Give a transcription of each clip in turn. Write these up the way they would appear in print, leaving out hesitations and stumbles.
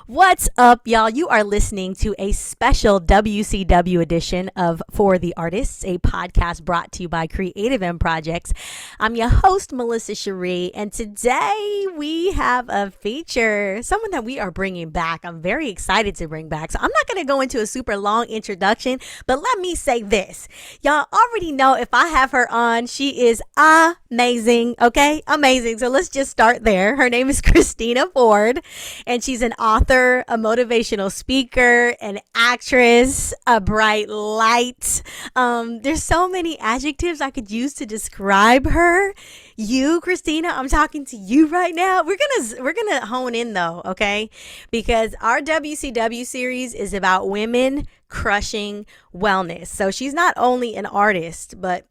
What's up, y'all? You are listening to a special WCW edition of For the Artists, a podcast brought to you by Creative M Projects. I'm your host, Melissa Sharee, and today we have a feature, someone that we are bringing back. I'm very excited to bring back. So I'm not going to go into a super long introduction, but let me say this. Y'all already know if I have her on, she is amazing, okay? Amazing. So let's just start there. Her name is Christina Ford, and she's an author, a motivational speaker, an actress, a bright light. There's so many adjectives I could use to describe her. You, Christina, I'm talking to you right now. We're gonna hone in though, okay? Because our WCW series is about women crushing wellness. So she's not only an artist, but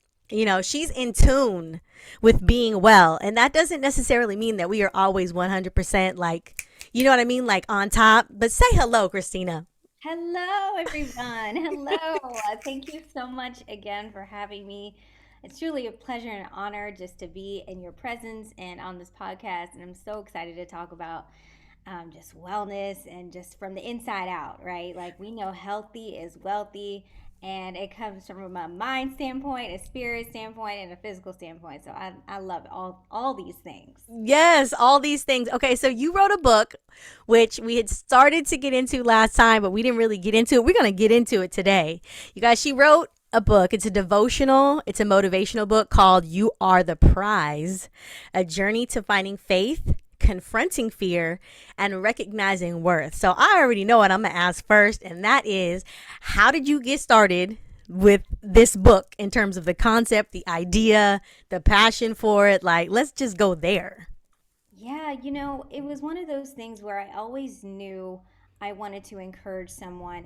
she's in tune with being well. And that doesn't necessarily mean that we are always 100% like, you know what I mean? Like on top. But say hello, Christina. Hello, everyone. Hello. Thank you so much again for having me. It's truly a pleasure and honor just to be in your presence and on this podcast. And I'm so excited to talk about just wellness and just from the inside out, right? Like we know healthy is wealthy, and it comes from a mind standpoint, a spirit standpoint, and a physical standpoint. So I love all these things. Yes, all these things. Okay, so you wrote a book, which we had started to get into last time, but we didn't really get into it. We're going to get into it today. You guys, she wrote a book. It's a devotional, it's a motivational book called You Are the Prize, A Journey to Finding Faith, Confronting Fear, and Recognizing Worth. So I already know what I'm going to ask first, and that is, how did you get started with this book in terms of the concept, the idea, the passion for it? Like, let's just go there. Yeah, it was one of those things where I always knew I wanted to encourage someone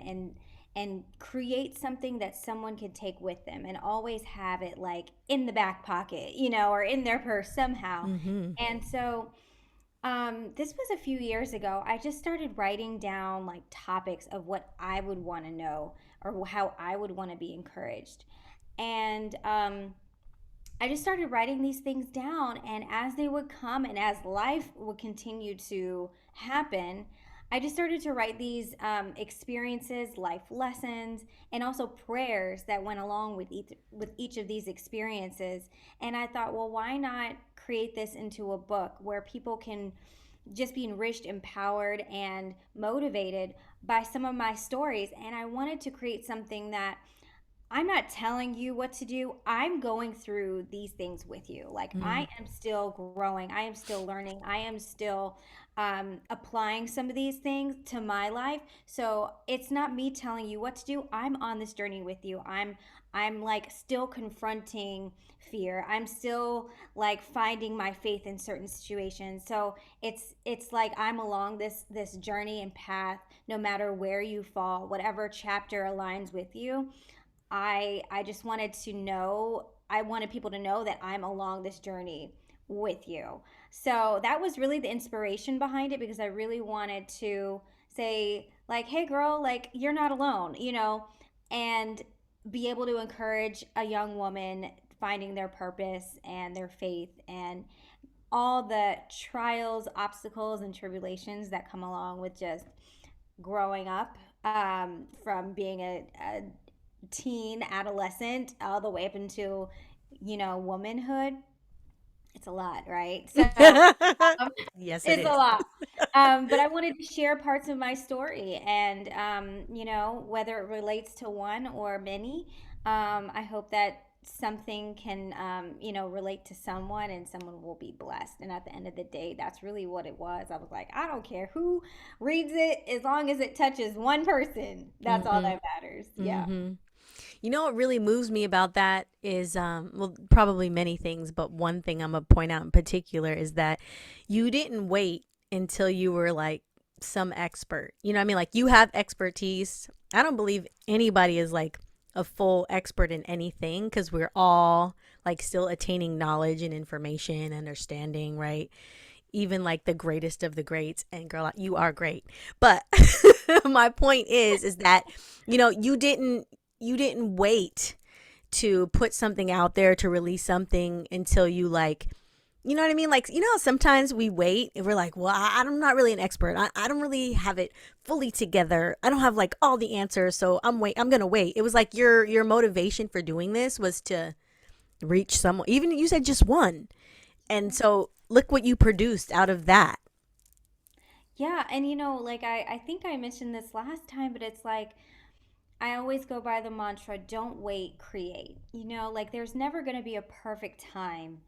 and create something that someone could take with them and always have it like in the back pocket, or in their purse somehow. Mm-hmm. And so this was a few years ago. I just started writing down like topics of what I would want to know or how I would want to be encouraged. And I just started writing these things down, and as they would come and as life would continue to happen, I just started to write these experiences, life lessons, and also prayers that went along with each of these experiences. And I thought, well, why not create this into a book where people can just be enriched, empowered, and motivated by some of my stories? And I wanted to create something that I'm not telling you what to do. I'm going through these things with you. Like, I am still growing. I am still learning. I am still applying some of these things to my life. So it's not me telling you what to do. I'm on this journey with you. I'm like still confronting fear. I'm still like finding my faith in certain situations. So it's like I'm along this journey and path, no matter where you fall, whatever chapter aligns with you. I just wanted to know, I wanted people to know that I'm along this journey with you. So that was really the inspiration behind it, because I really wanted to say like, hey girl, like you're not alone, and be able to encourage a young woman finding their purpose and their faith and all the trials, obstacles, and tribulations that come along with just growing up, from being a teen, adolescent, all the way up into, womanhood. It's a lot, right? So Yes, it it's a is. lot. But I wanted to share parts of my story, and whether it relates to one or many, I hope that something can, relate to someone and someone will be blessed. And at the end of the day, that's really what it was. I was like, I don't care who reads it, as long as it touches one person. That's all Mm-hmm. that matters. Yeah. Mm-hmm. You know what really moves me about that is, well, probably many things, but one thing I'm gonna point out in particular is that you didn't wait until you were like some expert. You know what I mean? Like you have expertise. I don't believe anybody is like a full expert in anything because we're all like still attaining knowledge and information, understanding, right? Even like the greatest of the greats, and girl, you are great. But my point is that you didn't wait to put something out there, to release something until you like You know what I mean? Like, you know, how sometimes we wait and we're like, well, I'm not really an expert. I don't really have it fully together. I don't have like all the answers. So I'm going to wait. It was like your motivation for doing this was to reach someone. Even you said just one. And so look what you produced out of that. Yeah, and like I think I mentioned this last time, but it's like I always go by the mantra, don't wait, create. Like there's never going to be a perfect time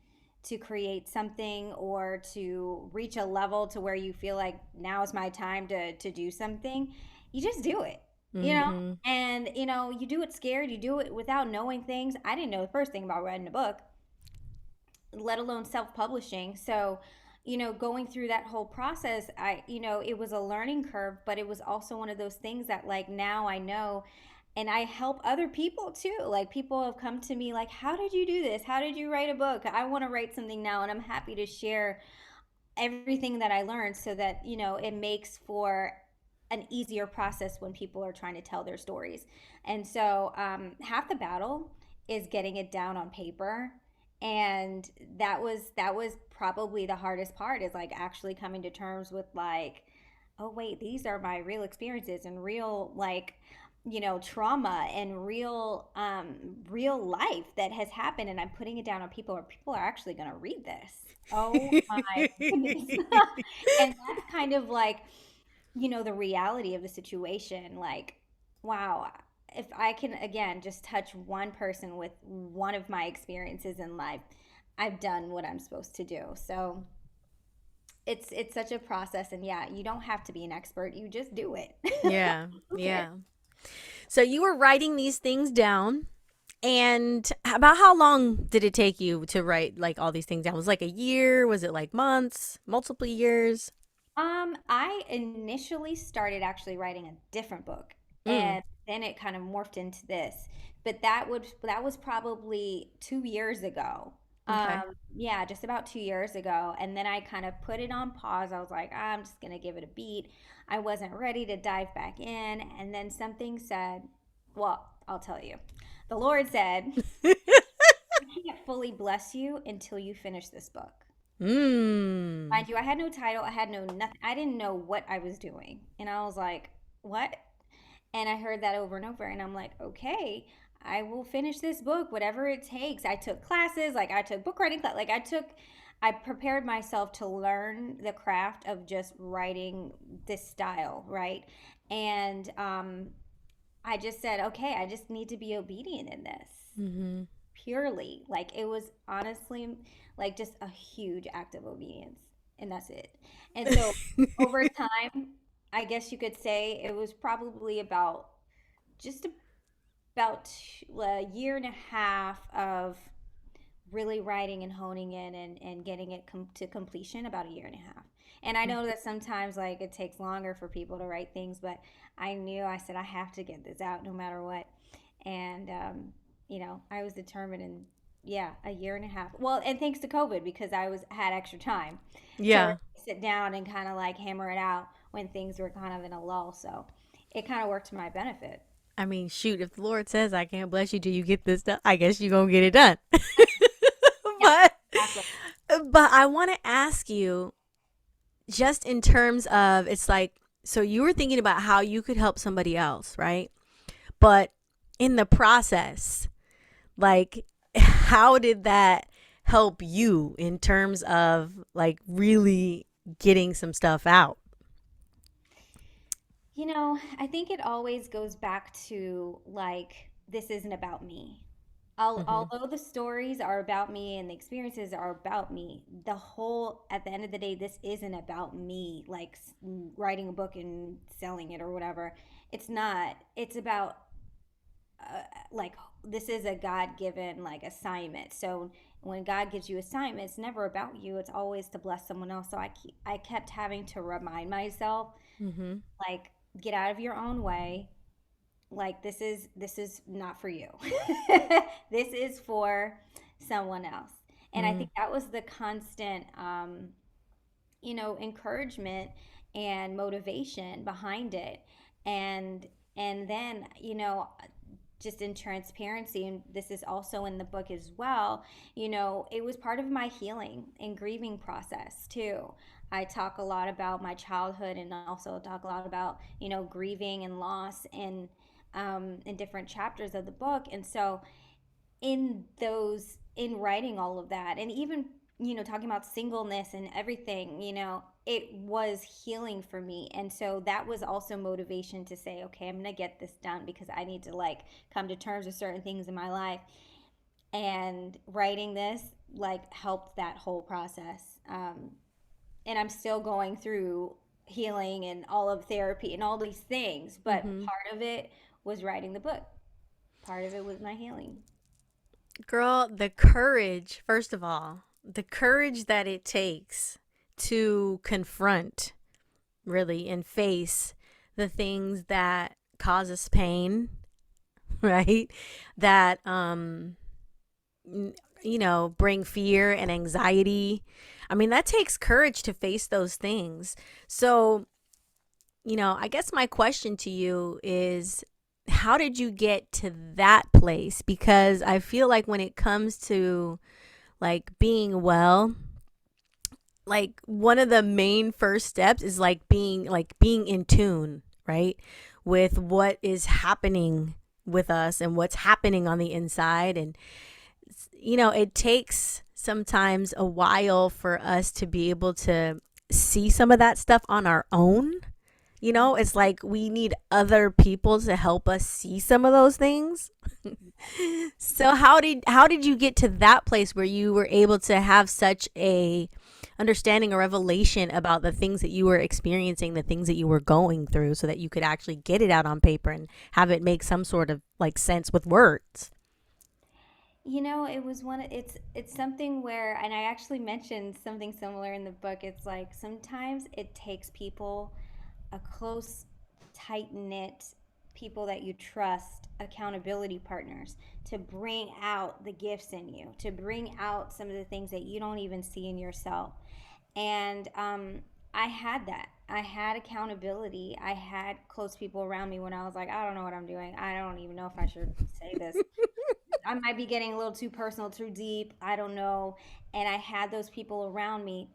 to create something or to reach a level to where you feel like now is my time to do something. You just do it, you know? Mm-hmm. And you do it scared, you do it without knowing things. I didn't know the first thing about writing a book, let alone self-publishing. So, going through that whole process, it was a learning curve, but it was also one of those things that like now I know and I help other people too. Like people have come to me like, "How did you do this? How did you write a book? I want to write something now." And I'm happy to share everything that I learned so that, it makes for an easier process when people are trying to tell their stories. And so half the battle is getting it down on paper. And that was probably the hardest part is like actually coming to terms with like, oh wait, these are my real experiences and real like trauma and real life that has happened, and I'm putting it down on people, or people are actually going to read this. Oh my goodness. And that's kind of like, the reality of the situation. Like, wow, if I can, again, just touch one person with one of my experiences in life, I've done what I'm supposed to do. So it's such a process. And yeah, you don't have to be an expert. You just do it. Yeah. Who cares? Yeah. So you were writing these things down. And about how long did it take you to write like all these things down? Was it like a year? Was it like months? Multiple years? I initially started actually writing a different book, Mm. and then it kind of morphed into this. But that was probably 2 years ago. Okay. Yeah, just about 2 years ago. And then I kind of put it on pause. I was like, I'm just gonna give it a beat. I wasn't ready to dive back in. And then something said, well, I'll tell you. The Lord said, I can't fully bless you until you finish this book. Mm. Mind you, I had no title, I had no nothing. I didn't know what I was doing. And I was like, what? And I heard that over and over. And I'm like, okay, I will finish this book, whatever it takes. I took classes, like I took book writing class, I prepared myself to learn the craft of just writing this style, right? And I just said, okay, I just need to be obedient in this Mm-hmm. purely. Like it was honestly like just a huge act of obedience, and that's it. And so over time, I guess you could say it was probably about just about a year and a half of really writing and honing in and getting it to completion, about a year and a half. And I know that sometimes like it takes longer for people to write things, but I said I have to get this out no matter what. And I was determined, and yeah, a year and a half. Well, and thanks to COVID, because I was had extra time to really Yeah. sit down and kind of like hammer it out when things were kind of in a lull. So it kind of worked to my benefit. I mean, shoot, if the Lord says I can't bless you till you get this done, I guess you're going to get it done. Yeah, but exactly. but I want to ask you just in terms of it's like so you were thinking about how you could help somebody else, right? But in the process, like how did that help you in terms of like really getting some stuff out? I think it always goes back to like, this isn't about me. Mhm. Although the stories are about me and the experiences are about me, at the end of the day, this isn't about me, like writing a book and selling it or whatever. It's not. It's about like this is a God-given like assignment. So when God gives you assignment, it's never about you. It's always to bless someone else. So I kept having to remind myself Mhm. like, get out of your own way. Like this is not for you. This is for someone else. And I Mhm. think that was the constant encouragement and motivation behind it. And then just in transparency, and this is also in the book as well, it was part of my healing and grieving process too. I talk a lot about my childhood and also talk a lot about, grieving and loss in different chapters of the book. And so in writing all of that, and even talking about singleness and everything, it was healing for me. And so that was also motivation to say, okay, I'm gonna get this done because I need to like come to terms with certain things in my life. And writing this like helped that whole process. And I'm still going through healing and all of therapy and all these things, but Mm-hmm. part of it was writing the book, part of it was my healing. Girl, the courage, first of all, the courage that it takes to confront really and face the things that cause us pain, right? That bring fear and anxiety. I mean, that takes courage to face those things. So, I guess my question to you is, how did you get to that place? Because I feel like when it comes to like being well, like one of the main first steps is like being in tune, right? With what is happening with us and what's happening on the inside. And it takes sometimes a while for us to be able to see some of that stuff on our own. It's like we need other people to help us see some of those things. So how did you get to that place where you were able to have such a understanding or revelation about the things that you were experiencing, the things that you were going through, so that you could actually get it out on paper and have it make some sort of like sense with words? It was it's something where, and I actually mentioned something similar in the book. It's like sometimes it takes people, a close, tight knit people that you trust, accountability partners, to bring out the gifts in you, to bring out some of the things that you don't even see in yourself. And I had that. I had accountability. I had close people around me when I was like, I don't know what I'm doing. I don't even know if I should say this. I might be getting a little too personal, too deep. I don't know. And I had those people around me,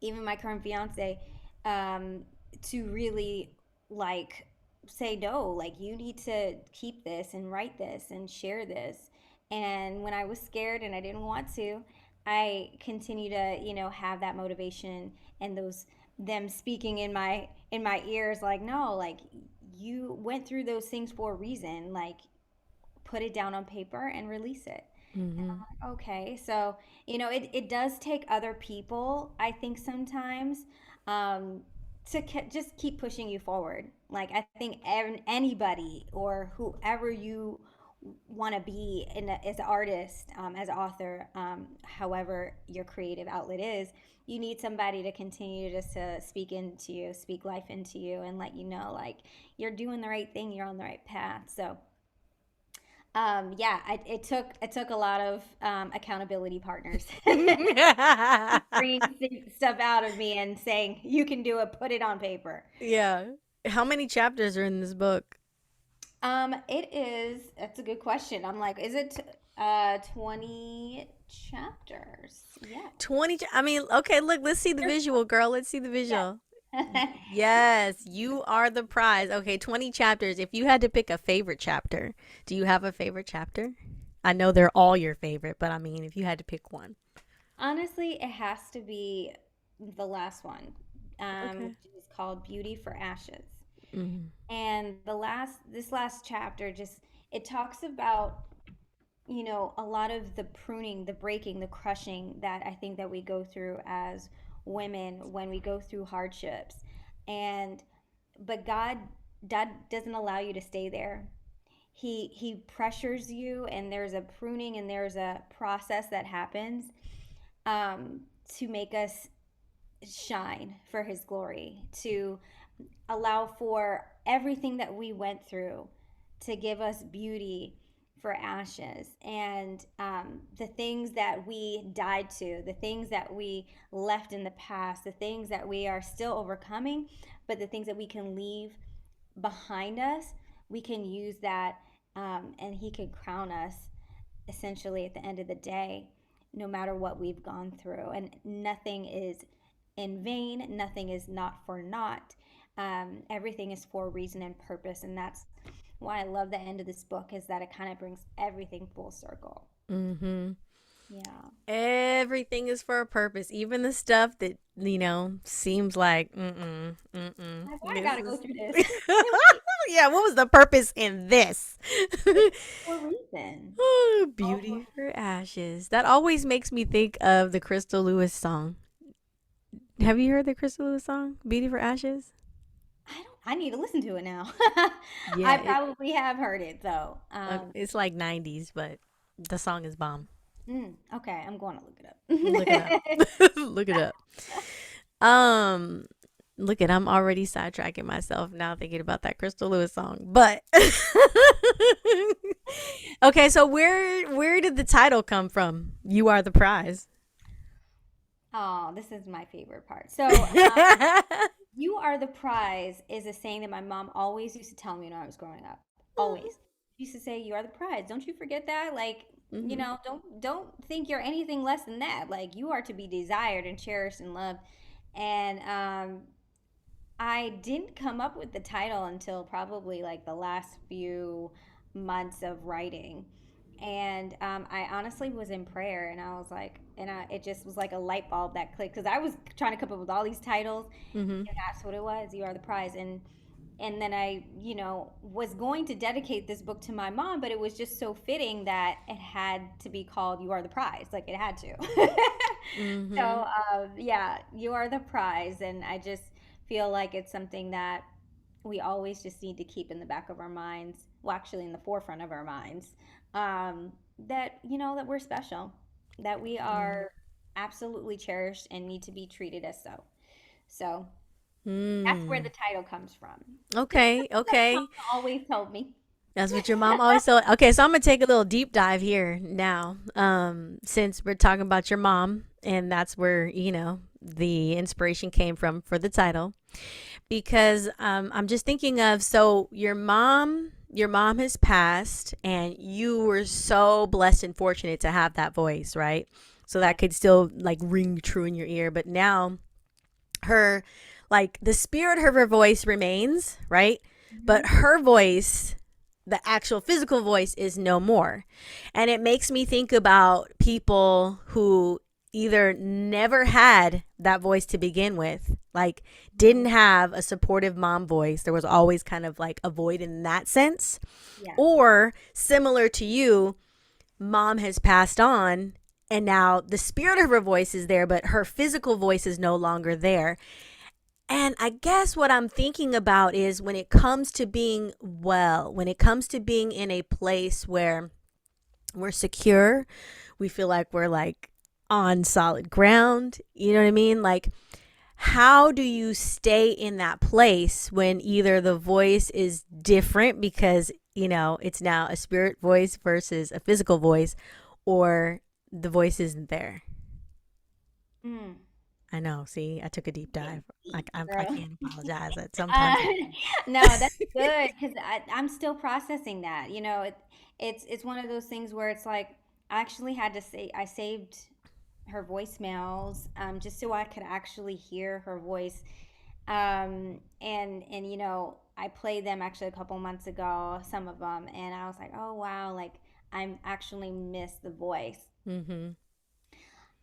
even my current fiance, to really like say no, like you need to keep this and write this and share this. And when I was scared and I didn't want to, I continue to, have that motivation and those them speaking in my ears like, no, like you went through those things for a reason. Like put it down on paper and release it. And Mm-hmm. I'm like, okay. So, it does take other people, I think, sometimes, um, to just keep pushing you forward. Like, I think anybody or whoever you want to be as an artist, as an author, however your creative outlet is, you need somebody to continue just to speak into you, speak life into you, and let you know, like, you're doing the right thing, you're on the right path. So, yeah, it took a lot of accountability partners bringing stuff out of me and saying you can do it, put it on paper. Yeah. How many chapters are in this book? It is. That's a good question. I'm like, is it 20 chapters? Yeah. 20. I mean, okay, look, let's see the visual, girl. Let's see the visual. Yes. Yes, you are the prize. Okay, 20 chapters. If you had to pick a favorite chapter, do you have a favorite chapter? I know they're all your favorite, but I mean, if you had to pick one. Honestly, it has to be the last one, Okay. which is called Beauty for Ashes. Hmm. And this last chapter just it talks about a lot of the pruning, the breaking, the crushing that I think that we go through as women when we go through hardships. And but God doesn't allow you to stay there. He pressures you, and there's a pruning and there's a process that happens, um, to make us shine for his glory, to allow for everything that we went through to give us beauty for ashes. And the things that we died to, the things that we left in the past, the things that we are still overcoming, but the things that we can leave behind us, we can use that and He could crown us essentially at the end of the day, no matter what we've gone through. And nothing is in vain, nothing is not for naught. Everything is for reason and purpose. And that's why I love the end of this book, is that it kind of brings everything full circle. Mm-hmm. Yeah. Everything is for a purpose, even the stuff that seems like Like, why I this gotta go is. through this? Yeah, what was the purpose in this? For a reason. Oh, All for, beauty for ashes. That always makes me think of the Crystal Lewis song. Have you heard the Crystal Lewis song, Beauty for Ashes? I need to listen to it now. Yeah, I probably have heard it though. it's like 90s, but the song is bomb. Okay, I'm going to look it Look it up. up. Look it up. Um, Look at, I'm already sidetracking myself now thinking about that Crystal Lewis song. But okay, so where did the title come from? You are the prize. Oh, this is my favorite part. So, you are the prize is a saying that my mom always used to tell me when I was growing up. Always. She used to say, "You are the prize. Don't you forget that? Like, Hmm. don't think you're anything less than that. Like, you are to be desired and cherished and loved." And I didn't come up with the title until probably like the last few months of writing. And I honestly was in prayer, and I was like, it just was like a light bulb that clicked, because I was trying to come up with all these titles, Hmm. and that's what it was. You are the prize. And then I, was going to dedicate this book to my mom, but it was just so fitting that it had to be called You Are the Prize. Like, it had to. So, Hmm. yeah, you are the prize. And I just feel like it's something that we always just need to keep in the back of our minds. Well, actually, in the forefront of our minds. That, that we're special, that we Yeah. are absolutely cherished and need to be treated as so. So that's where the Mm. title comes from. Okay, Mom okay. always told me. That's what your mom always told. Okay, so I'm gonna take a little deep dive here now. Since we're talking about your mom, and that's where the inspiration came from for the title, because I'm just thinking of, so your mom has passed, and you were so blessed and fortunate to have that voice, right? So that Yes. could still like ring true in your ear, but now her, like, the spirit of her voice remains, right? Hmm. But her voice, the actual physical voice, is no more. And it makes me think about people who either never had that voice to begin with, like didn't have a supportive mom voice. There was always kind of like a void in that sense. Yes. Or similar to you, mom has passed on, and now the spirit of her voice is there, but her physical voice is no longer there. And I guess what I'm thinking about is, when it comes to being well, when it comes to being in a place where we're secure, we feel like we're like on solid ground, you know what I mean? Like, how do you stay in that place when either the voice is different because, it's now a spirit voice versus a physical voice, or the voice isn't there? Mm. I know. See, I took a deep Getting dive. deep, I girl. can't apologize. That Uh, sometimes. no, that's good, because I'm still processing that. It's one of those things where it's like I actually had to say I saved her voicemails, just so I could actually hear her voice. And I played them actually a couple months ago, some of them, and I was like, oh wow, like I'm actually miss the voice. Mm-hmm.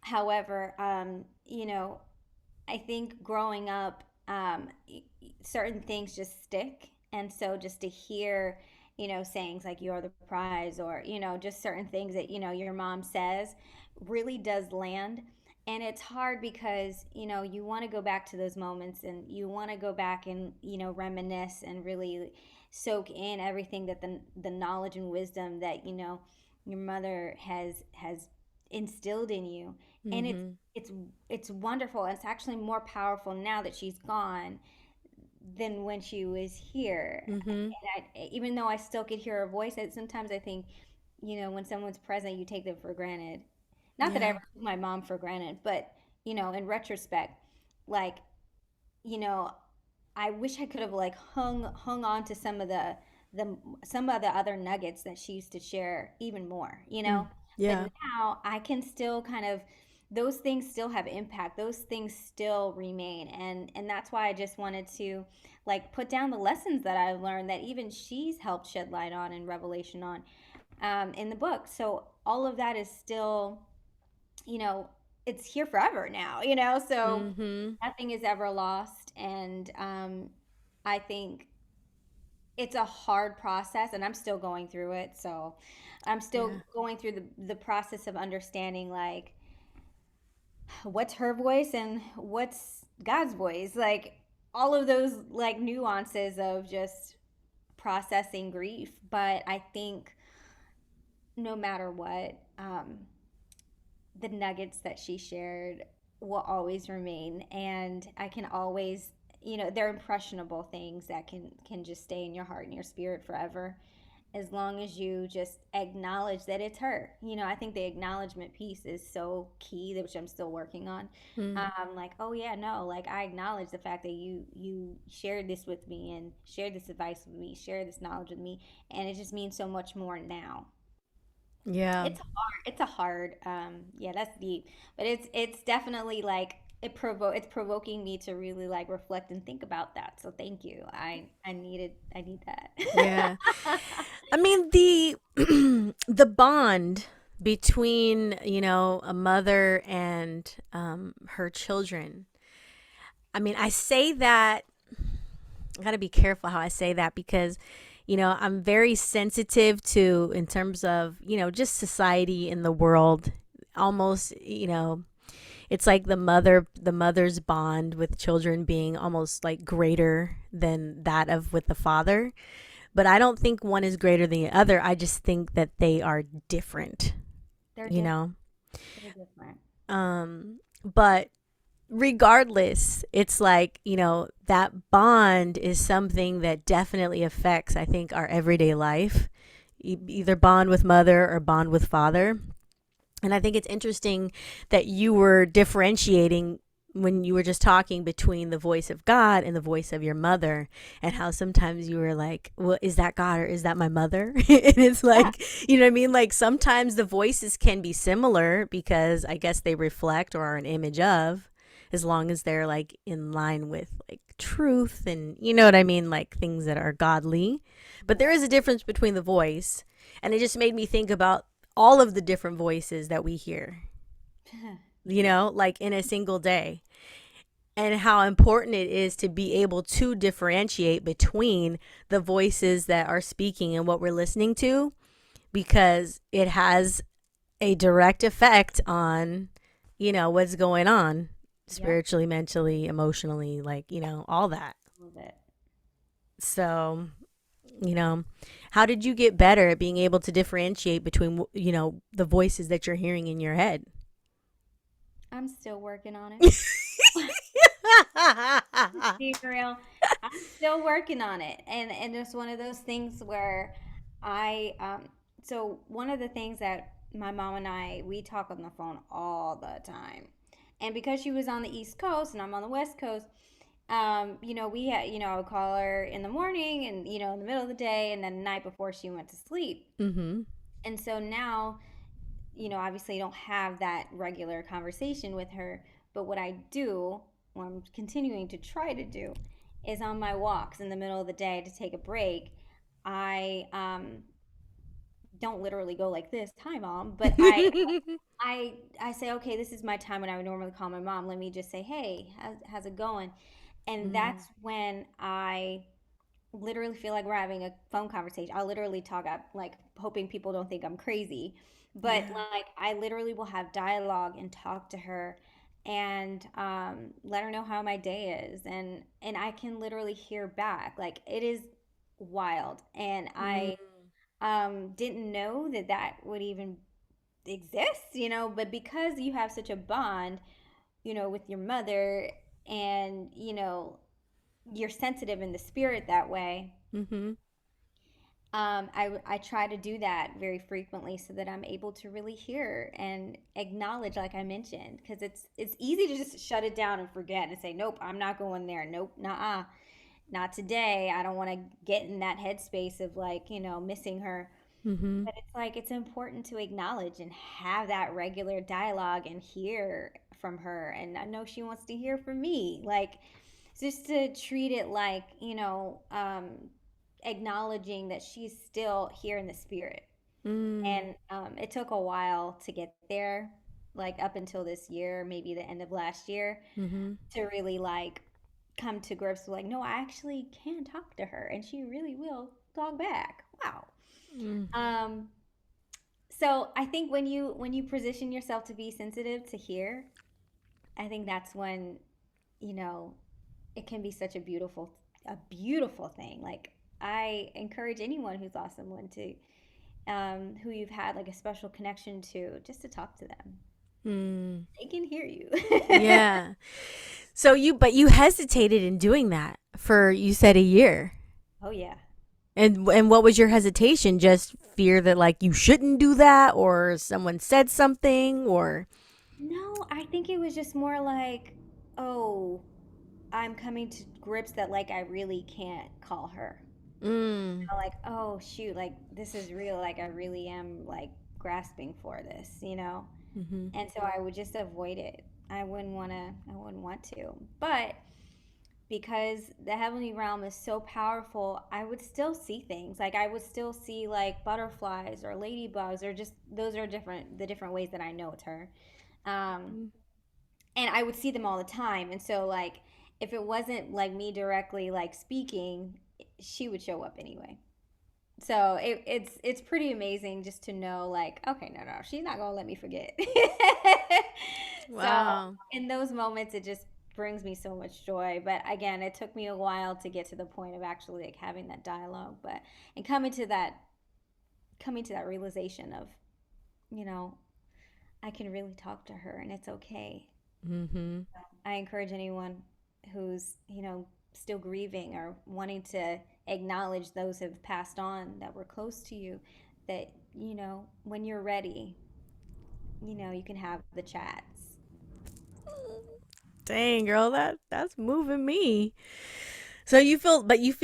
However, I think growing up, certain things just stick. And so just to hear, sayings like "you're the prize," or, just certain things that, your mom says, really does land. And it's hard because, you want to go back to those moments, and you want to go back and, reminisce and really soak in everything that the knowledge and wisdom that, your mother has instilled in you. And Mm-hmm. it's it's wonderful. It's actually more powerful now that she's gone than when she was here. Mm-hmm. And even though I still could hear her voice, sometimes I think, when someone's present, you take them for granted. Not that I Yeah. ever took my mom for granted, but, in retrospect, like, you know, I wish I could have like hung on to some of the some of the other nuggets that she used to share even more, Mm. But Yeah. now I can still kind of, those things still have impact. Those things still remain, and that's why I just wanted to like put down the lessons that I learned that even she's helped shed light on and revelation on in the book. So all of that is still, you know, it's here forever now, so Mm-hmm. nothing is ever lost. And I think it's a hard process, and I'm still going through it. So I'm Yeah. still going through the process of understanding, like, what's her voice and what's God's voice, like all of those like nuances of just processing grief. But I think no matter what, the nuggets that she shared will always remain, and I can always, they're impressionable things that can just stay in your heart and your spirit forever, as long as you just acknowledge that it's her. I think the acknowledgement piece is so key, which I'm still working on. Mm. Like, oh yeah, no, like I acknowledge the fact that you shared this with me and shared this advice with me, shared this knowledge with me, and it just means so much more now. Yeah. Yeah, that's deep. But it's definitely like it's provoking me to really like reflect and think about that. So thank you. I need Yeah. that. I mean the the bond between, a mother and her children. I mean, I say that, I got to be careful how I say that because, I'm very sensitive to, in terms of, just society in the world. Almost, it's like the mother's bond with children being almost like greater than that of with the father. But I don't think one is greater than the other. I just think that they are different, They're you different. know. They're different. But regardless, it's like, that bond is something that definitely affects, I think, our everyday life. Either bond with mother or bond with father. And I think it's interesting that you were differentiating when you were just talking between the voice of God and the voice of your mother, and how sometimes you were like, well, is that God or is that my mother? And it's Yeah. like, you know what I mean? Like sometimes the voices can be similar because I guess they reflect or are an image of, as long as they're like in line with like truth and you know what I mean? Like things that are godly. But there Yeah. is a difference between the voice. And it just made me think about all of the different voices that we hear, Yeah. like in a single day, and how important it is to be able to differentiate between the voices that are speaking and what we're listening to, because it has a direct effect on, what's going on Yep. spiritually, mentally, emotionally, like, all that. Love it. So, you know, how did you get better at being able to differentiate between, the voices that you're hearing in your head? I'm still working on it. Being real, I'm still working on it, and it's one of those things where I so one of the things that my mom and we talk on the phone all the time, and because she was on the East Coast and I'm on the West Coast, we had, I would call her in the morning and in the middle of the day and then the night before she went to sleep, Mm-hmm. and so now, obviously I don't have that regular conversation with her. But what I do, what I'm continuing to try to do, is on my walks in the middle of the day to take a break. I don't literally go like this, "Hi, mom," but I say, okay, this is my time when I would normally call my mom. Let me just say, hey, how's it going? And Mm. that's when I literally feel like we're having a phone conversation. I'll literally talk up, like hoping people don't think I'm crazy. But Yeah. like I literally will have dialogue and talk to her and let her know how my day is, and I can literally hear back. Like it is wild, and Mm. I didn't know that that would even exist, but because you have such a bond, with your mother, and you're sensitive in the spirit that way. Mm-hmm. I try to do that very frequently so that I'm able to really hear and acknowledge, like I mentioned, because it's easy to just shut it down and forget and say, nope, I'm not going there. Nope, nah. not today. I don't want to get in that headspace of like, missing her. Mm-hmm. But it's like it's important to acknowledge and have that regular dialogue and hear from her. And I know she wants to hear from me. Like, just to treat it like, acknowledging that she's still here in the spirit. Mm. And it took a while to get there, like up until this year, maybe the end of last year, Mm-hmm. to really like come to grips with like, no, I actually can talk to her and she really will talk back. Wow. Mm. Um, so I think when you position yourself to be sensitive to hear, I think that's when, you know, it can be such a beautiful thing. Like I encourage anyone who's lost someone to who you've had like a special connection to, just to talk to them. Mm. They can hear you. Yeah. So but you hesitated in doing that for, you said, a year. Oh yeah. And what was your hesitation? Just fear that like you shouldn't do that, or someone said something, or No, I think it was just more like, oh, I'm coming to grips that like I really can't call her. mm. Like, oh shoot, like this is real, like I really am like grasping for this. Mm-hmm. And so I would just avoid it. I wouldn't want to. But because the heavenly realm is so powerful, I would still see things. Like I would still see like butterflies or ladybugs, or just those are the different ways that I know it's her. Um, and I would see them all the time. And so like if it wasn't like me directly like speaking, she would show up anyway. So it's pretty amazing just to know like, okay, no, she's not gonna let me forget. So Wow. in those moments it just brings me so much joy. But again, it took me a while to get to the point of actually like having that dialogue, but and coming to that realization of, you know, I can really talk to her and it's okay. Mm-hmm. I encourage anyone who's, still grieving or wanting to acknowledge those who have passed on that were close to you, that, when you're ready, you can have the chats. Dang, girl, that's moving me. So you feel, do you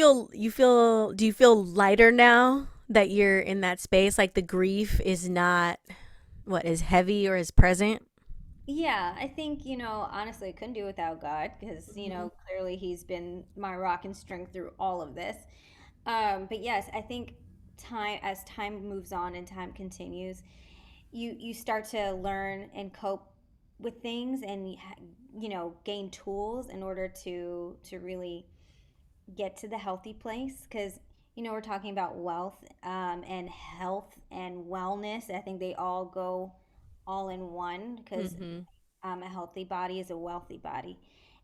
feel lighter now that you're in that space? Like the grief is not what is heavy or is present? Yeah, I think, honestly, I couldn't do it without God because, Mm-hmm. clearly He's been my rock and strength through all of this. But yes, I think as time moves on and time continues, you start to learn and cope with things, and gain tools in order to really get to the healthy place. Because we're talking about wealth, and health and wellness. I think they all go all in one, because Mm-hmm. a healthy body is a wealthy body.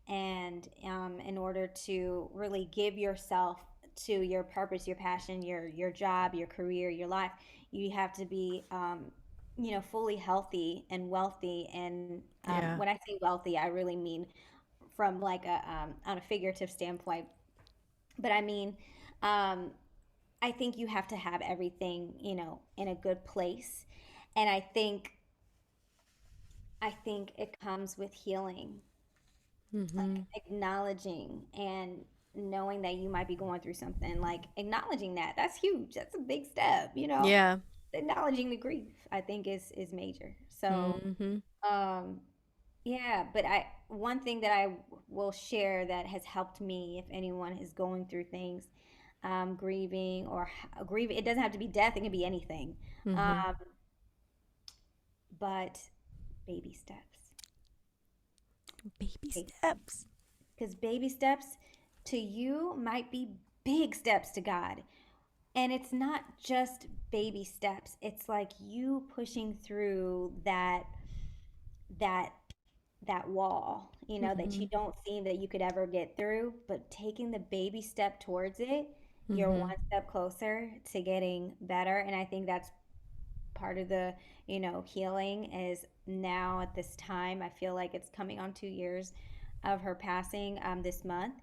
And in order to really give yourself to your purpose, your passion, your job, your career, your life, you have to be, fully healthy and wealthy. And Yeah. when I say wealthy, I really mean from like on a figurative standpoint. But I mean, um, I think you have to have everything, in a good place. And I think it comes with healing, like Mm-hmm. acknowledging and knowing that you might be going through something, like acknowledging that's huge. That's a big step. Yeah. Acknowledging the grief, I think, is major. So, Mm-hmm. um, yeah, but I one thing that I will share that has helped me, if anyone is going through things, grieving or grieving, it doesn't have to be death; it can be anything. Mm-hmm. Um, but baby steps, Baby baby steps. because baby steps to you might be big steps to God. And it's not just baby steps. It's like you pushing through that that wall, that Mm-hmm. you don't see that you could ever get through, but taking the baby step towards it, you're Mm-hmm. one step closer to getting better. And I think that's part of the, healing is now at this time. I feel like it's coming on 2 years of her passing this month.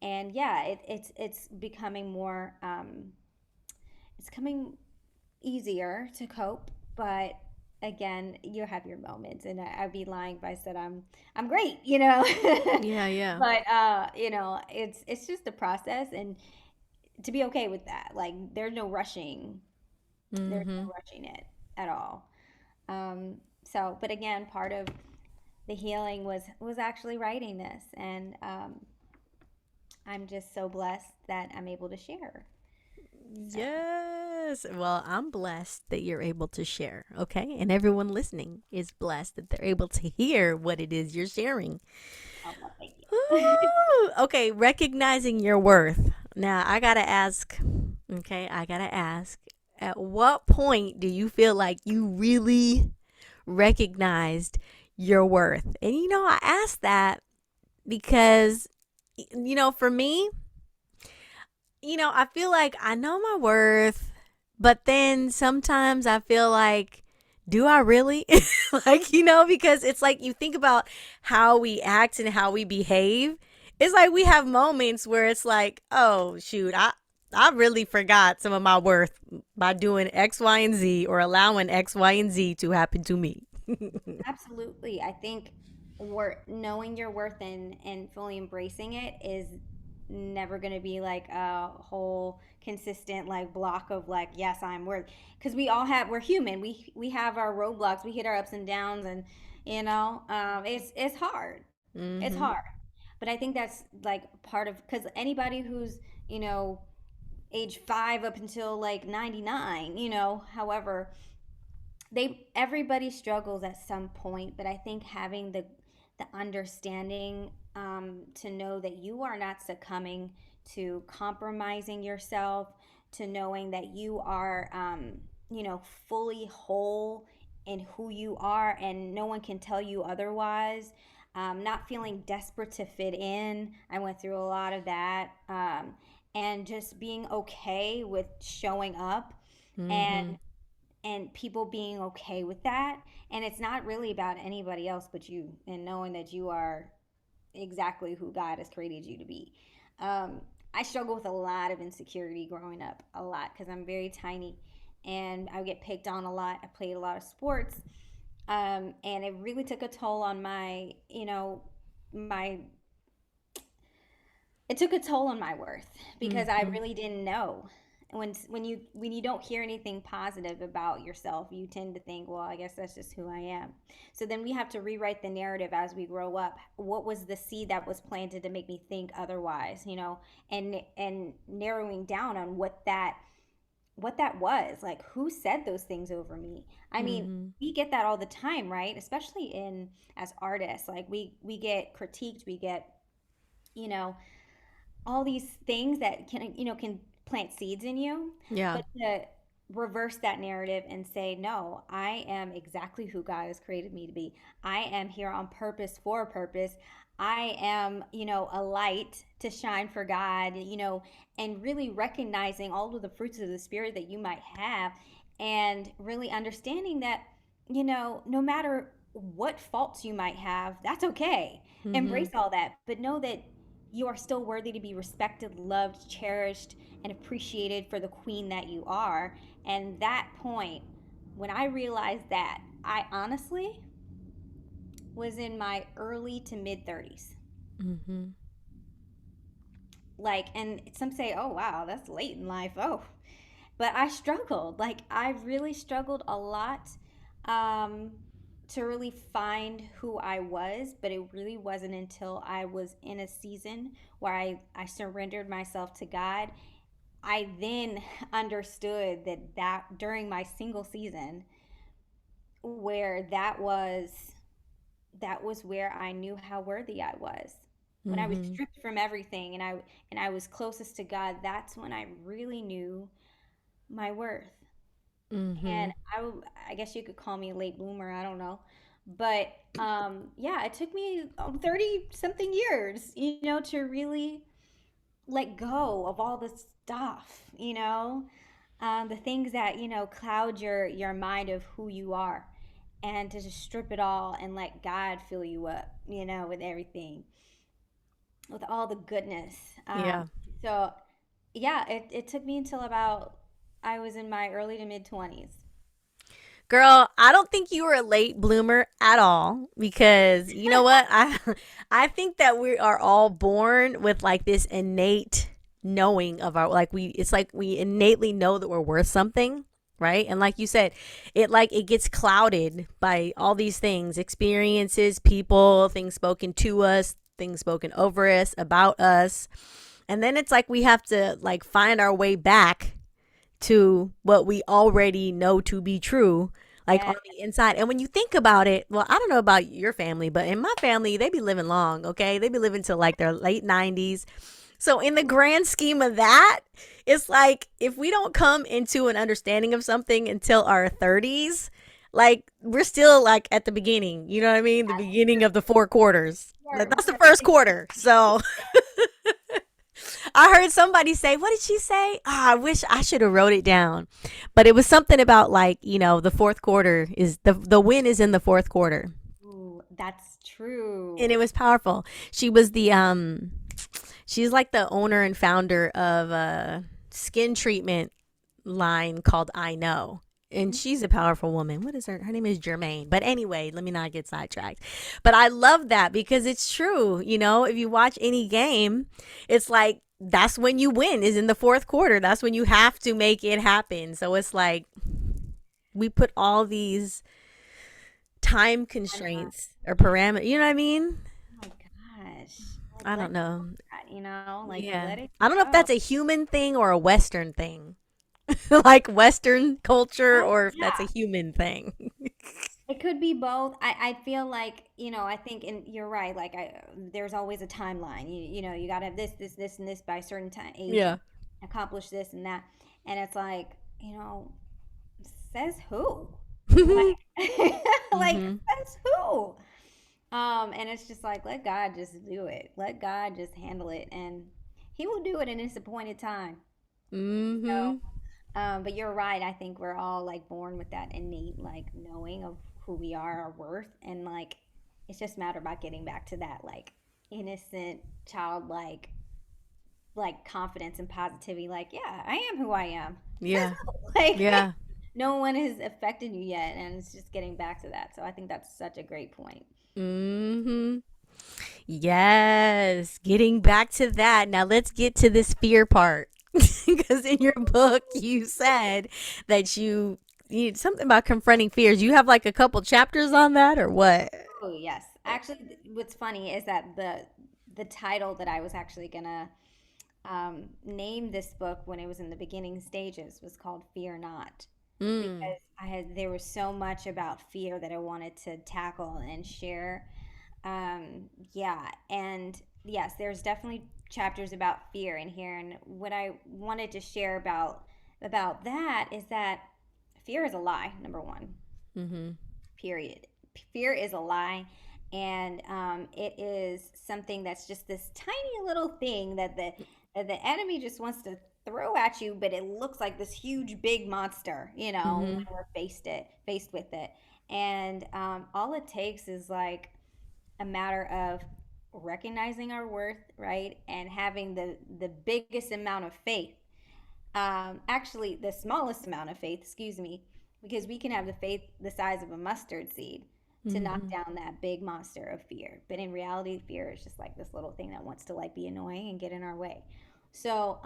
And yeah, it's becoming more it's coming easier to cope, but again, you have your moments, and I'd be lying if I said I'm great, you know. Yeah, yeah. But you know, it's just a process, and to be okay with that. Like there's no rushing. There's no Mm-hmm. rushing it at all. So, but again, part of the healing was actually writing this, and I'm just so blessed that I'm able to share. So Yes. Well, I'm blessed that you're able to share, okay? And everyone listening is blessed that they're able to hear what it is you're sharing. oh well, thank you. Ooh, okay, recognizing your worth. Now, I got to ask, okay? I got to ask, at what point do you feel like you really recognized your worth? And I asked that because for me, I feel like I know my worth, but then sometimes I feel like, do I really? Like, because it's like you think about how we act and how we behave. It's like we have moments where it's like, oh, shoot, I really forgot some of my worth by doing X, Y, and Z or allowing X, Y, and Z to happen to me. Absolutely. I think knowing your worth and fully embracing it is never going to be like a whole consistent like block of like yes I'm worth, because we're human, we have our roadblocks, we hit our ups and downs, and it's hard, it's Mm-hmm. hard. But I think that's like part of, because anybody who's you know age 5 up until like 99, however, everybody struggles at some point, but I think having the understanding, to know that you are not succumbing to compromising yourself, to knowing that you are fully whole in who you are, and no one can tell you otherwise. Not feeling desperate to fit in. I went through a lot of that. And just being okay with showing up, Mm-hmm. and people being okay with that. And it's not really about anybody else but you, and knowing that you are exactly who God has created you to be. I struggle with a lot of insecurity growing up, a lot, because I'm very tiny, and I would get picked on a lot. I played a lot of sports, and it really took a toll on my it took a toll on my worth, because I Mm-hmm. really didn't know. When you don't hear anything positive about yourself, you tend to think, well, I guess that's just who I am. So then we have to rewrite the narrative as we grow up. What was the seed that was planted to make me think otherwise, and narrowing down on what that was, like who said those things over me. I mean, Mm-hmm. we get that all the time, right? Especially in as artists, like we get critiqued, we get you know all these things that can plant seeds in you. Yeah. But to reverse that narrative and say, no, I am exactly who God has created me to be. I am here on purpose, for a purpose. I am a light to shine for God, and really recognizing all of the fruits of the spirit that you might have, and really understanding that no matter what faults you might have, that's okay. Mm-hmm. Embrace all that, but know that you are still worthy to be respected, loved, cherished, and appreciated for the queen that you are. And that point, when I realized that, I honestly was in my early to mid 30s. Mm-hmm. Like, and some say, oh, wow, that's late in life. Oh, but I struggled. Like, I really struggled a lot, um, to really find who I was. But it really wasn't until I was in a season where I surrendered myself to God. I then understood that during my single season, where that was where I knew how worthy I was. When I was Mm-hmm. stripped from everything, and I was closest to God, that's when I really knew my worth. Mm-hmm. And I guess you could call me a late bloomer. I don't know, but yeah, it took me 30 something years, to really let go of all the stuff, the things that cloud your mind of who you are, and to just strip it all and let God fill you up, with everything, with all the goodness. Yeah. So yeah, it took me until about I was in my early to mid 20s. Girl, I don't think you were a late bloomer at all because you know what? I think that we are all born with like this innate knowing of our like we it's like we innately know that we're worth something, right? And like you said, it gets clouded by all these things, experiences, people, things spoken to us, things spoken over us, about us. And then it's like we have to like find our way back to what we already know to be true, like Yeah. on the inside. And when you think about it, well, I don't know about your family, but in my family, they be living long, okay? They be living till like their late 90s. So, in the grand scheme of that, it's like if we don't come into an understanding of something until our 30s, like we're still like at the beginning, you know what I mean? The beginning of the four quarters. That's the first quarter. So, I heard somebody say, what did she say? I wish I should have wrote it down. But it was something about like, the fourth quarter is the win is in the fourth quarter. Ooh, that's And it true. was powerful. She was the she's like the owner and founder of a skin treatment line called I Know. And she's a powerful woman. What is her name is Germaine. But anyway, let me not get sidetracked. But I love that because it's true. If you watch any game, it's like that's when you win is in the fourth quarter. That's when you have to make it happen. So it's like we put all these time Uh, constraints or parameters. You know what I mean? oh my gosh. Like I let don't know. that, like Yeah. let it I don't know if go. that's a human thing or a Western thing, like Western culture, Oh or if that's a yeah. human thing. It could be both. I feel like, I think, and you're right, like there's always a timeline. You gotta have this, and this by a certain time age and Yeah. accomplish this and that. And it's like, says who? Like like Mhm. says who? And it's just like let God just do it. Let God just handle it and he will do it in his appointed time. So Mhm. but you're right. I think we're all like born with that innate like knowing of who we are, our worth, and like it's just a matter about getting back to that like innocent, childlike, like confidence and positivity. Like, yeah, I am who I am. Says Yeah. who? Like, Yeah. no one has affected you yet, and it's just getting back to that. So I think that's such a great point. Mhm. Yes. Getting back to that. Now let's get to this fear part. Because in your book you said that you need something about confronting fears. You have like a couple chapters on that or what? Oh yes, actually, what's funny is that the title that I was actually gonna name this book when it was in the beginning stages was called Fear Not, Mm. because there was so much about fear that I wanted to tackle and share. Yeah, and yes, there's definitely chapters about fear in here, and what I wanted to share about that is that fear is a lie. Number one, Mhm. period. Fear is a lie, and it is something that's just this tiny little thing that the enemy just wants to throw at you, but it looks like this huge big monster, when Mhm. we're faced with it, and all it takes is like a matter of recognizing our worth, right, and having the biggest amount of faith, actually the smallest amount of faith, excuse me, because we can have the faith the size of a mustard seed to knock Mhm. down that big monster of fear. But in reality, fear is just like this little thing that wants to like be annoying and get in our way. So,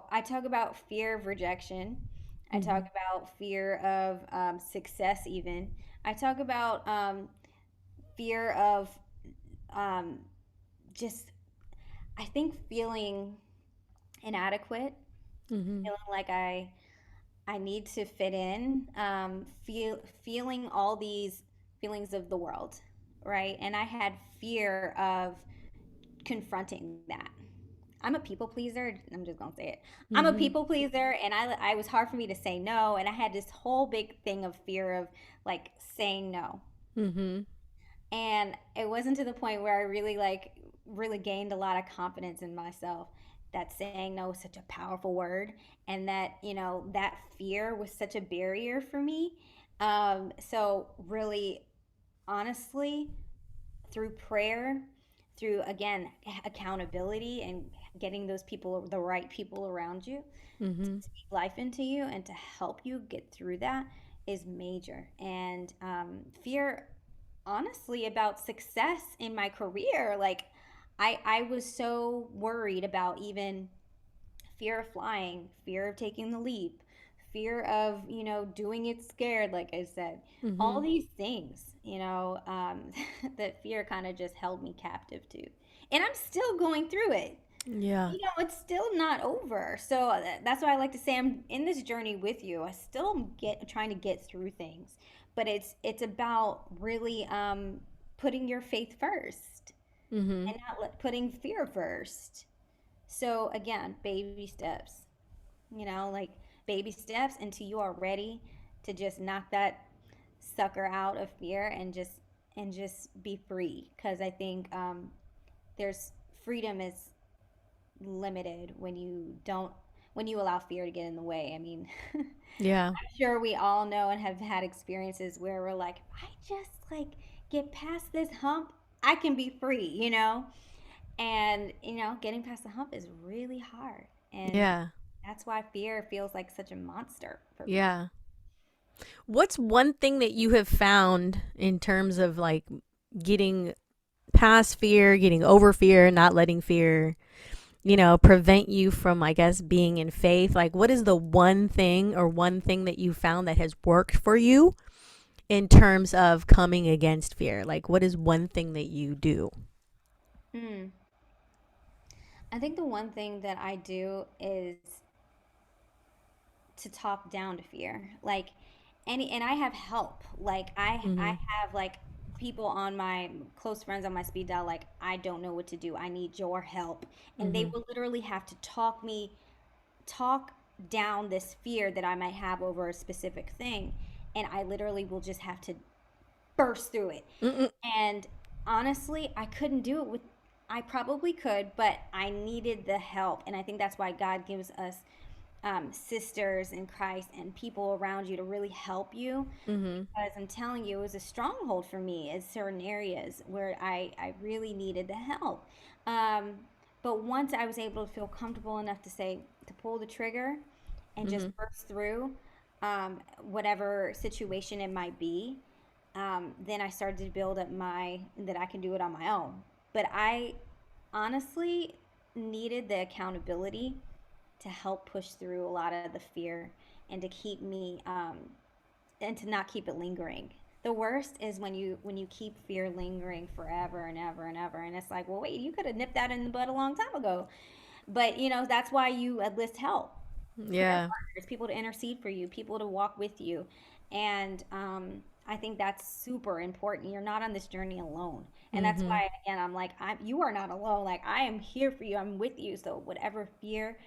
I talk about fear of rejection. I talk Mhm. about fear of success, even. I talk about fear of um, just, I think, feeling inadequate, Mhm. feeling like I need to fit in, feeling all these feelings of the world, right? And I had fear of confronting that. I'm a people pleaser. I'm just gonna say it. I'm a Mhm. people pleaser, and I was hard for me to say no, and I had this whole big thing of fear of like saying no. Mhm. And it wasn't to the point where I really gained a lot of confidence in myself that saying no was such a powerful word, and that that fear was such a barrier for me. So really, honestly, through prayer, through again accountability and getting those people, the right people around you, to Mhm. speak life into you and to help you get through that, is major. And fear, honestly, about success in my career. Like, I was so worried about even fear of flying, fear of taking the leap, fear of, doing it scared, like I said. All Mm-hmm. these things, that fear kind of just held me captive to. And I'm still going through it. Yeah. It's still not over. So that's why I like to say I'm in this journey with you. I still am trying to get through things, but it's about really putting your faith first Mm-hmm. and not putting fear first. So again, baby steps. Like baby steps until you are ready to just knock that sucker out of fear and just be free. Because I think there's freedom is limited when you allow fear to get in the way. I mean, I'm Yeah. sure we all know and have had experiences where we're like, I just like get past this hump, I can be free. And getting past the hump is really hard, and Yeah. that's why fear feels like such a monster for people. Yeah. What's one thing that you have found in terms of like getting past fear, getting over fear, not letting fear, prevent you from, I guess, being in faith? Like, what is the one thing or one thing that you found that has worked for you in terms of coming against fear? Like, what is one thing that you do? Mm. I think the one thing that I do is to talk down to fear. Like and I have help. Like I Mm-hmm. have like people on my close friends on my speed dial, like, I don't know what to do. I need your help. And they Mm-hmm. will literally have to talk down this fear that I might have over a specific thing, and I literally will just have to burst through it. Mm-mm. And honestly, I couldn't do it with I probably could, but I needed the help. And I think that's why God gives us sisters in Christ and people around you to really help you. Mm-hmm. Because I'm telling you, it was a stronghold for me in certain areas where I really needed the help. Um, but once I was able to feel comfortable enough to pull the trigger and just Mm-hmm. burst through whatever situation it might be, then I started to build up that I can do it on my own. But I honestly needed the accountability to help push through a lot of the fear and to keep me and to not keep it lingering. The worst is when you keep fear lingering forever and ever and ever, and it's like, well, wait, you could have nipped that in the bud a long time ago. But that's why you enlist help, prayer Yeah. partners, people to intercede for you, people to walk with you. And I think that's super important. You're not on this journey alone. And that's Mm-hmm. why, again, I'm like, you are not alone. Like, I am here for you. I'm with you. So, whatever fear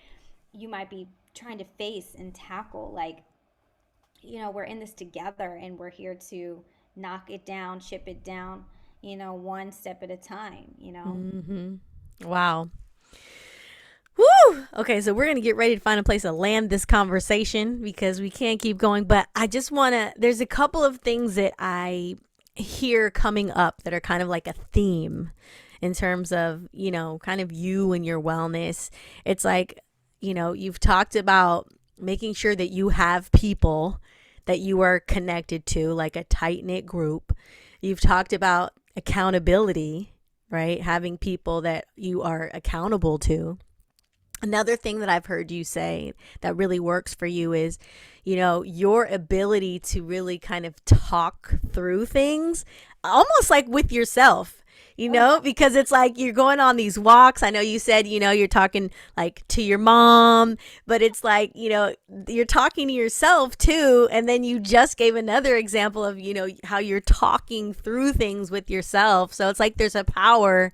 you might be trying to face and tackle, like, we're in this together and we're here to knock it down, chip it down, one step at a time. Mm-hmm. Wow. Woo! Okay, so we're going to get ready to find a place to land this conversation because we can't keep going. But I just want to, there's a couple of things that I hear coming up that are kind of like a theme in terms of, kind of you and your wellness. It's like, you've talked about making sure that you have people that you are connected to, like a tight knit group. You've talked about accountability, right? Having people that you are accountable to. Another thing that I've heard you say that really works for you is, your ability to really kind of talk through things almost like with yourself, Oh, yeah. because it's like you're going on these walks. I know you said, you're talking like to your mom, but it's like, you're talking to yourself too. And then you just gave another example of, how you're talking through things with yourself. So it's like there's a power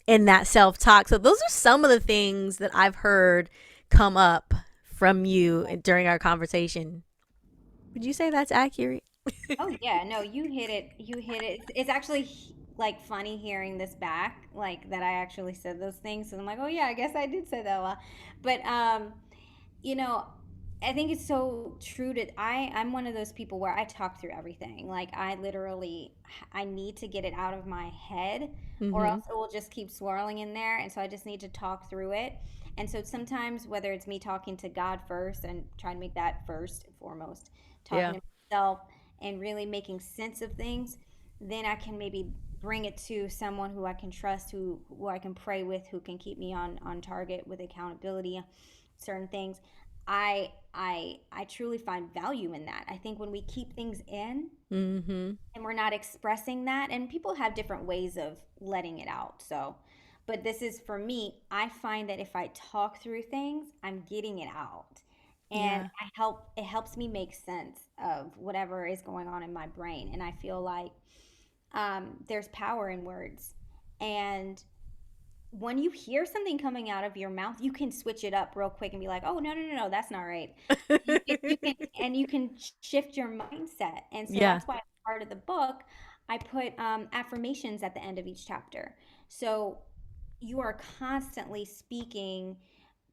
in that self talk. So those are some of the things that I've heard come up from you during our conversation. Would you say that's accurate? Oh yeah, no, you hit it. You hit it. It's actually like funny hearing this back, like that I actually said those things. And I'm like, oh yeah, I guess I did say that a lot. But you know, I think it's so true to I'm one of those people where I talk through everything. Like I need to get it out of my head or Mm-hmm. else it will just keep swirling in there. And so I just need to talk through it. And so sometimes whether it's me talking to God first and trying to make that first and foremost, talking Yeah. to myself and really making sense of things, then I can maybe bring it to someone who I can trust, who I can pray with, who can keep me on target with accountability, certain things. I truly find value in that. I think when we keep things in Mm-hmm. and we're not expressing that, and people have different ways of letting it out. So, but this is for me, I find that if I talk through things, I'm getting it out. And Yeah. it helps me make sense of whatever is going on in my brain. And I feel like there's power in words. And when you hear something coming out of your mouth, you can switch it up real quick and be like, "Oh, no, no, no, no, that's not right." You can shift your mindset. And so Yeah. that's why part of the book, I put affirmations at the end of each chapter. So you are constantly speaking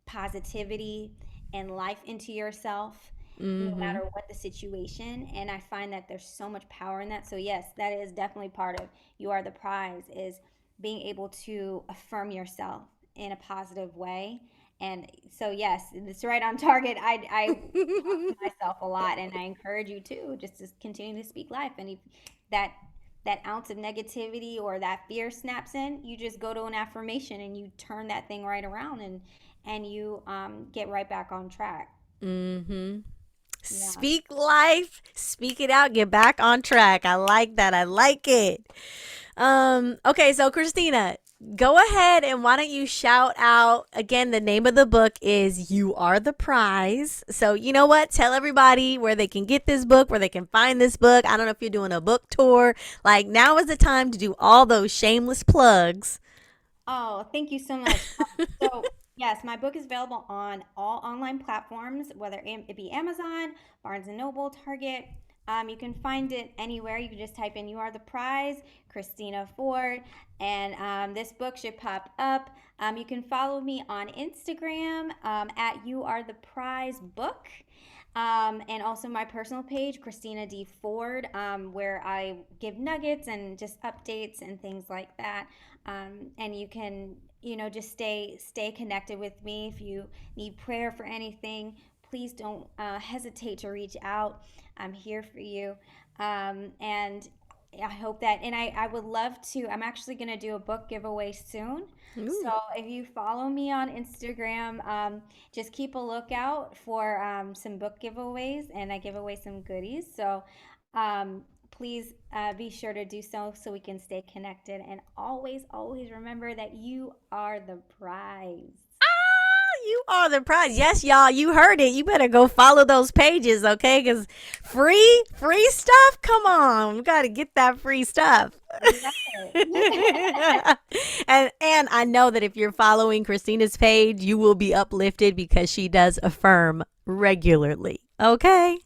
positivity and life into yourself no Mm-hmm. matter what the situation, and I find that there's so much power in that. So yes, that is definitely part of you are the prize, is being able to affirm yourself in a positive way. And so yes, it's right on target. I talk to myself a lot, and I encourage you too, just to continue to speak life. And if that that ounce of negativity or that fear snaps in, you just go to an affirmation and you turn that thing right around, and you get right back on track. Mm-hmm. Yeah. Speak life, speak it out, get back on track. I like that. I like it. Okay, so Christina, go ahead and why don't you shout out again? The name of the book is You Are the Prize. So, you know what? Tell everybody where they can get this book, where they can find this book. I don't know if you're doing a book tour. Like, now is the time to do all those shameless plugs. Oh, thank you so much. So, yes, my book is available on all online platforms, whether it be Amazon, Barnes and Noble, Target. You can find it anywhere. You can just type in "You Are the Prize," Christina Ford, and this book should pop up. You can follow me on Instagram at "You Are the Prize Book." And also my personal page, Christina D. Ford, where I give nuggets and just updates and things like that. And you can, just stay connected with me. If you need prayer for anything, please don't hesitate to reach out. I'm here for you. And I hope that, and I would love to. I'm actually going to do a book giveaway soon. So Ooh. if you follow me on Instagram, just keep a lookout for some book giveaways, and I give away some goodies. So please be sure to do so we can stay connected. And always, always remember that you are the prize. You are the prize. Yes, y'all, you heard it. You better go follow those pages, okay? Because free stuff? Come on. We got to get that free stuff. You got it. And I know that if you're following Christina's page, you will be uplifted because she does affirm regularly. Okay?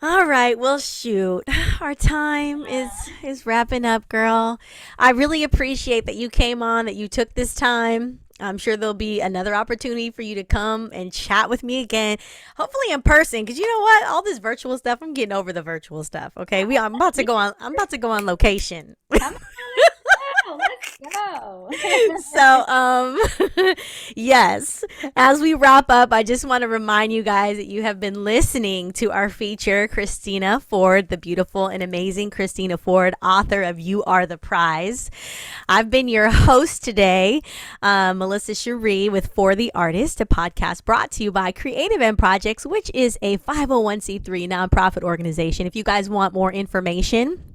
All right, well shoot. Our time is wrapping up, girl. I really appreciate that you came on, that you took this time. I'm sure there'll be another opportunity for you to come and chat with me again, hopefully in person. Because you know what, all this virtual stuff, I'm getting over the virtual stuff. Okay, I'm about to go on. I'm about to go on location. Come on, let's go. Let's So yes, as we wrap up, I just want to remind you guys that you have been listening to our feature, Christina Ford, the beautiful and amazing Christina Ford, author of You Are the Prize. I've been your host today, Melissa Sharee, with For the Artist, a podcast brought to you by Creative M Projects, which is a 501c3 nonprofit organization. If you guys want more information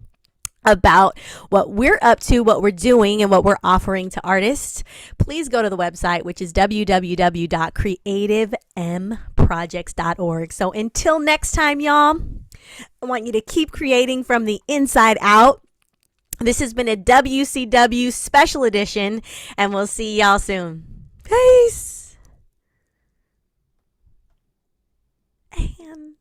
about what we're up to, what we're doing, and what we're offering to artists, please go to the website, which is www.creativemprojects.org. So until next time, y'all, I want you to keep creating from the inside out. This has been a WCW special edition, and we'll see y'all soon. Peace. And